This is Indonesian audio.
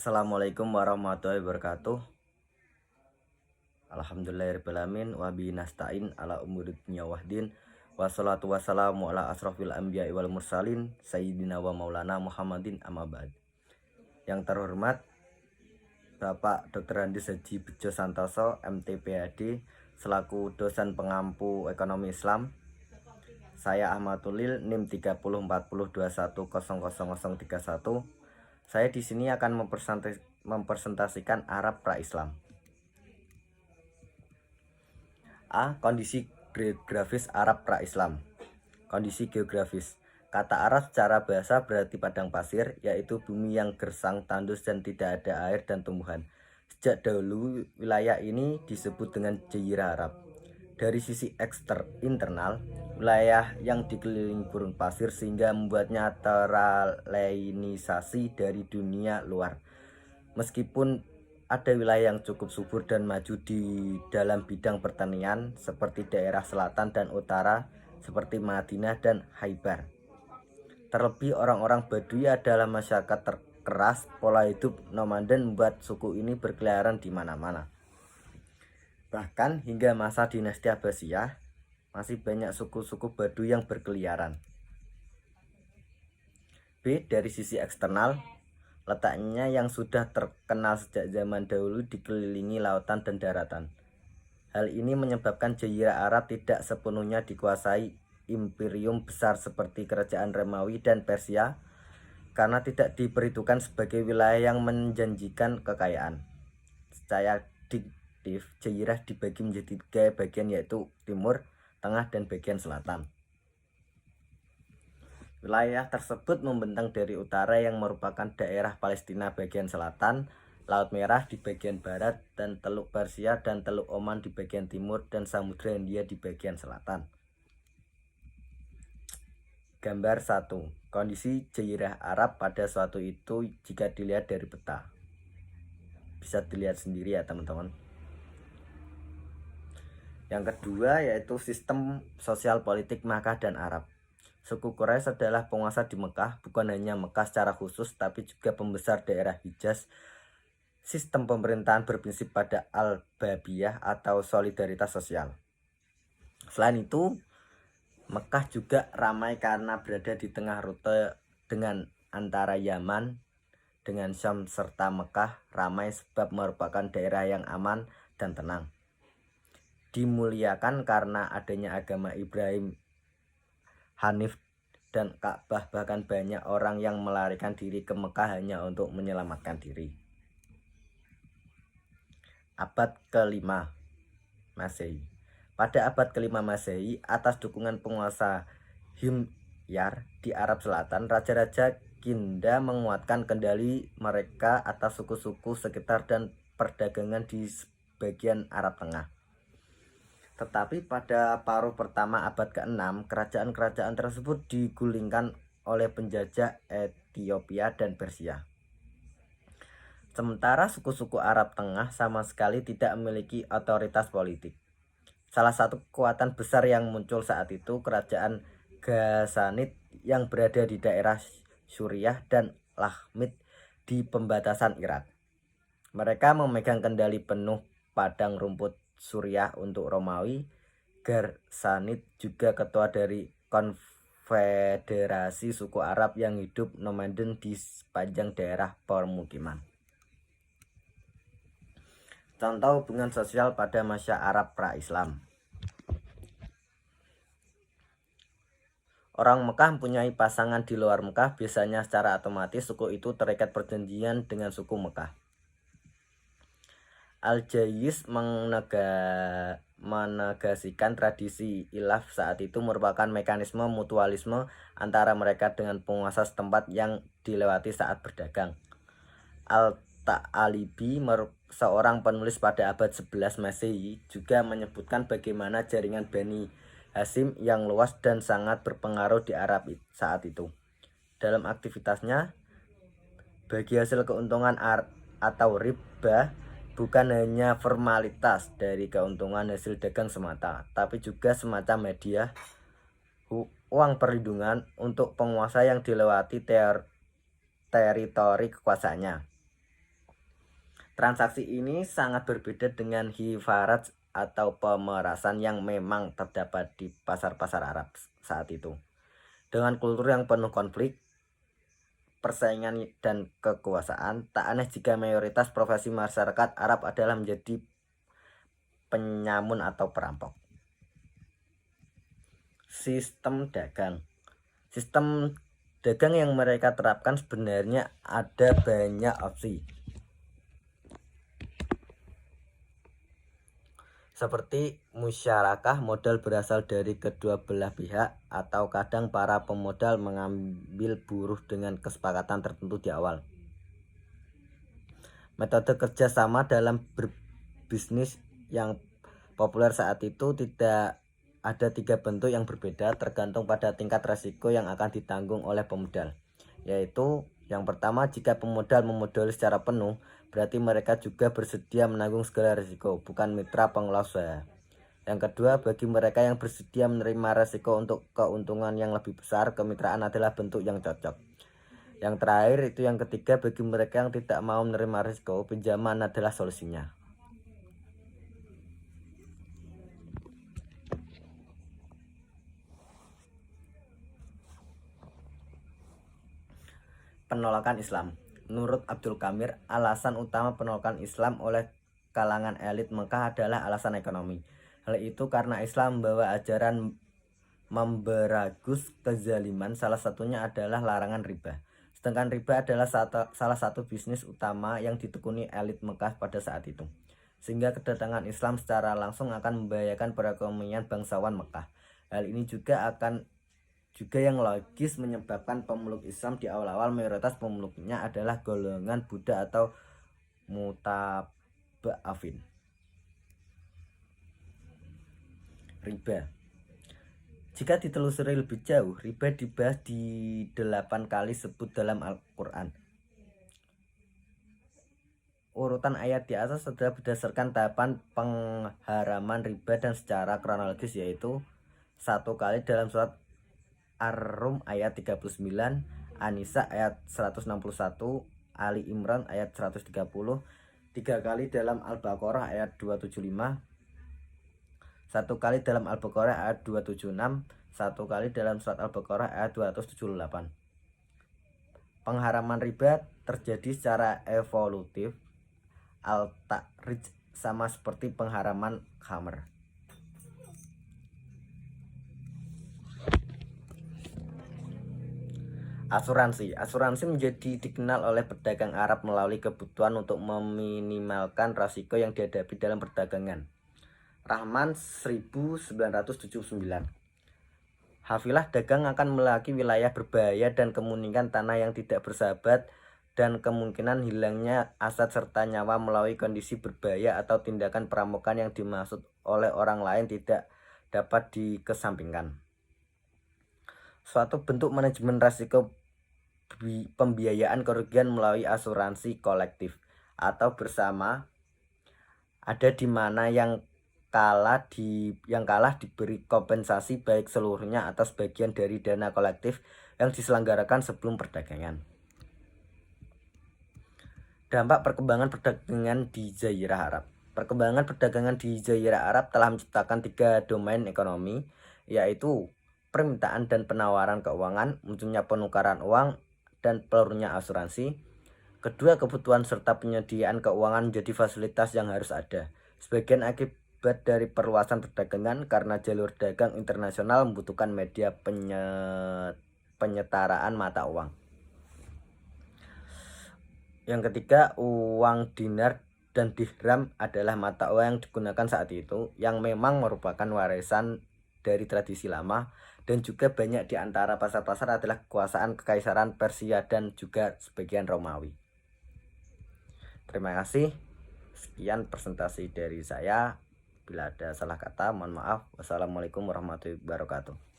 Assalamualaikum warahmatullahi wabarakatuh. Alhamdulillahirrahmanirrahim. Wabihi nasta'in ala umuri dunya wahdin. Wassalatu wassalamu ala asrafil anbiya'i wal mursalin Sayyidina wa maulana Muhammadin amma ba'd. Yang terhormat Bapak Dr. Andi Haji Bejo Santoso MT PhD selaku dosen pengampu ekonomi Islam. Saya Ahmad Tulil NIM 304021000031. Saya di sini akan mempresentasikan Arab pra-Islam. A. Kondisi geografis Arab pra-Islam. Kondisi geografis. Kata Arab secara bahasa berarti padang pasir, yaitu bumi yang gersang, tandus, dan tidak ada air dan tumbuhan. Sejak dahulu, wilayah ini disebut dengan Jazirah Arab. Dari sisi internal, wilayah yang dikelilingi gurun pasir sehingga membuatnya teralienisasi dari dunia luar. Meskipun ada wilayah yang cukup subur dan maju di dalam bidang pertanian seperti daerah selatan dan utara seperti Madinah dan Khaybar. Terlebih orang-orang Badui adalah masyarakat terkeras, pola hidup nomaden membuat suku ini berkeliaran di mana-mana. Bahkan hingga masa dinasti Abbasiyah masih banyak suku-suku Badui yang berkeliaran. B. Dari sisi eksternal, letaknya yang sudah terkenal sejak zaman dahulu dikelilingi lautan dan daratan. Hal ini menyebabkan Jazirah Arab tidak sepenuhnya dikuasai imperium besar seperti kerajaan Romawi dan Persia karena tidak diperhitungkan sebagai wilayah yang menjanjikan kekayaan. Secara diktif, Jazirah dibagi menjadi 3 bagian, yaitu timur, tengah, dan bagian selatan. Wilayah tersebut membentang dari utara yang merupakan daerah Palestina bagian selatan, Laut Merah di bagian barat, dan Teluk Persia dan Teluk Oman di bagian timur, dan Samudra Hindia di bagian selatan. Gambar 1. Kondisi Jazirah Arab pada suatu itu jika dilihat dari peta. Bisa dilihat sendiri ya teman-teman. Yang kedua yaitu sistem sosial politik Makkah dan Arab. Suku Quraisy adalah penguasa di Mekah, bukan hanya Mekah secara khusus tapi juga pembesar daerah Hijaz. Sistem pemerintahan berprinsip pada al-babiyah atau solidaritas sosial. Selain itu, Mekah juga ramai karena berada di tengah rute dengan antara Yaman dengan Syam, serta Mekah ramai sebab merupakan daerah yang aman dan tenang. Dimuliakan karena adanya agama Ibrahim Hanif dan Ka'bah, bahkan banyak orang yang melarikan diri ke Mekah hanya untuk menyelamatkan diri. Abad ke-5 Masehi. Pada abad ke-5 Masehi, atas dukungan penguasa Himyar di Arab Selatan, raja-raja Kinda menguatkan kendali mereka atas suku-suku sekitar dan perdagangan di bagian Arab Tengah. Tetapi pada paruh pertama abad ke-6, kerajaan-kerajaan tersebut digulingkan oleh penjajah Ethiopia dan Persia. Sementara suku-suku Arab Tengah sama sekali tidak memiliki otoritas politik. Salah satu kekuatan besar yang muncul saat itu kerajaan Ghassanid yang berada di daerah Suriah dan Lahmid di pembatasan Irak. Mereka memegang kendali penuh padang rumput Suriah untuk Romawi. Ghassanid juga ketua dari konfederasi suku Arab yang hidup nomaden di sepanjang daerah permukiman. Contoh hubungan sosial pada masa Arab pra-Islam. Orang Mekah mempunyai pasangan di luar Mekah, biasanya secara otomatis suku itu terikat perjanjian dengan suku Mekah. Al-Jayis menegasikan tradisi ilaf saat itu merupakan mekanisme mutualisme antara mereka dengan penguasa setempat yang dilewati saat berdagang. Al-Ta'alibi, seorang penulis pada abad 11 Masehi, juga menyebutkan bagaimana jaringan Bani Hashim yang luas dan sangat berpengaruh di Arab saat itu. Dalam aktivitasnya, bagi hasil keuntungan atau riba bukan hanya formalitas dari keuntungan hasil dagang semata, tapi juga semacam hadiah, uang perlindungan untuk penguasa yang dilewati teritori kekuasaannya. Transaksi ini sangat berbeda dengan hivaraj atau pemerasan yang memang terdapat di pasar-pasar Arab saat itu. Dengan kultur yang penuh konflik, persaingan dan kekuasaan, tak aneh jika mayoritas profesi masyarakat Arab adalah menjadi penyamun atau perampok. Sistem dagang. Sistem dagang yang mereka terapkan sebenarnya ada banyak opsi. Seperti musyarakah modal berasal dari kedua belah pihak, atau kadang para pemodal mengambil buruh dengan kesepakatan tertentu di awal. Metode kerjasama dalam berbisnis yang populer saat itu tidak ada 3 bentuk yang berbeda tergantung pada tingkat resiko yang akan ditanggung oleh pemodal, yaitu yang pertama, jika pemodal memodali secara penuh, berarti mereka juga bersedia menanggung segala risiko, bukan mitra pengelola usaha. Yang kedua, bagi mereka yang bersedia menerima risiko untuk keuntungan yang lebih besar, kemitraan adalah bentuk yang cocok. Yang terakhir, itu yang ketiga, bagi mereka yang tidak mau menerima risiko, pinjaman adalah solusinya. Penolakan Islam. Menurut Abdul Kamir, alasan utama penolakan Islam oleh kalangan elit Mekah adalah alasan ekonomi. Hal itu karena Islam membawa ajaran memberagus kezaliman, salah satunya adalah larangan riba. Sedangkan riba adalah salah satu bisnis utama yang ditekuni elit Mekah pada saat itu. Sehingga kedatangan Islam secara langsung akan membahayakan perekonomian bangsawan Mekah. Hal ini juga yang logis menyebabkan pemeluk Islam di awal-awal mayoritas pemeluknya adalah golongan Buddha atau mutaba'afin. Riba. Jika ditelusuri lebih jauh, riba dibahas di 8 kali sebut dalam Al-Quran. Urutan ayat di atas adalah berdasarkan tahapan pengharaman riba dan secara kronologis, yaitu 1 kali dalam surat Ar-Rum ayat 39, An-Nisa ayat 161, Ali Imran ayat 130, 3 kali dalam Al-Baqarah ayat 275, 1 kali dalam Al-Baqarah ayat 276, 1 kali dalam surat Al-Baqarah ayat 278. Pengharaman riba terjadi secara evolutif, al-ta'rij, sama seperti pengharaman khamr. Asuransi menjadi dikenal oleh pedagang Arab melalui kebutuhan untuk meminimalkan risiko yang dihadapi dalam perdagangan. Rahman 1979. Hafilah dagang akan melewati wilayah berbahaya dan kemungkinan tanah yang tidak bersahabat dan kemungkinan hilangnya aset serta nyawa melalui kondisi berbahaya atau tindakan perampokan yang dimaksud oleh orang lain tidak dapat dikesampingkan. Suatu bentuk manajemen risiko pembiayaan kerugian melalui asuransi kolektif atau bersama, ada di mana yang kalah diberi kompensasi baik seluruhnya atau sebagian dari dana kolektif yang diselenggarakan sebelum perdagangan. Dampak perkembangan perdagangan di Jazirah Arab. Perkembangan perdagangan di Jazirah Arab telah menciptakan 3 domain ekonomi, yaitu permintaan dan penawaran keuangan, munculnya penukaran uang, dan pelurnya asuransi. Kedua, kebutuhan serta penyediaan keuangan menjadi fasilitas yang harus ada. Sebagian akibat dari perluasan perdagangan karena jalur dagang internasional membutuhkan media penyetaraan mata uang. Yang ketiga, uang dinar dan dirham adalah mata uang yang digunakan saat itu, yang memang merupakan warisan dari tradisi lama, dan juga banyak di antara pasar-pasar adalah kekuasaan Kekaisaran Persia dan juga sebagian Romawi. Terima kasih. Sekian presentasi dari saya. Bila ada salah kata, mohon maaf. Wassalamualaikum warahmatullahi wabarakatuh.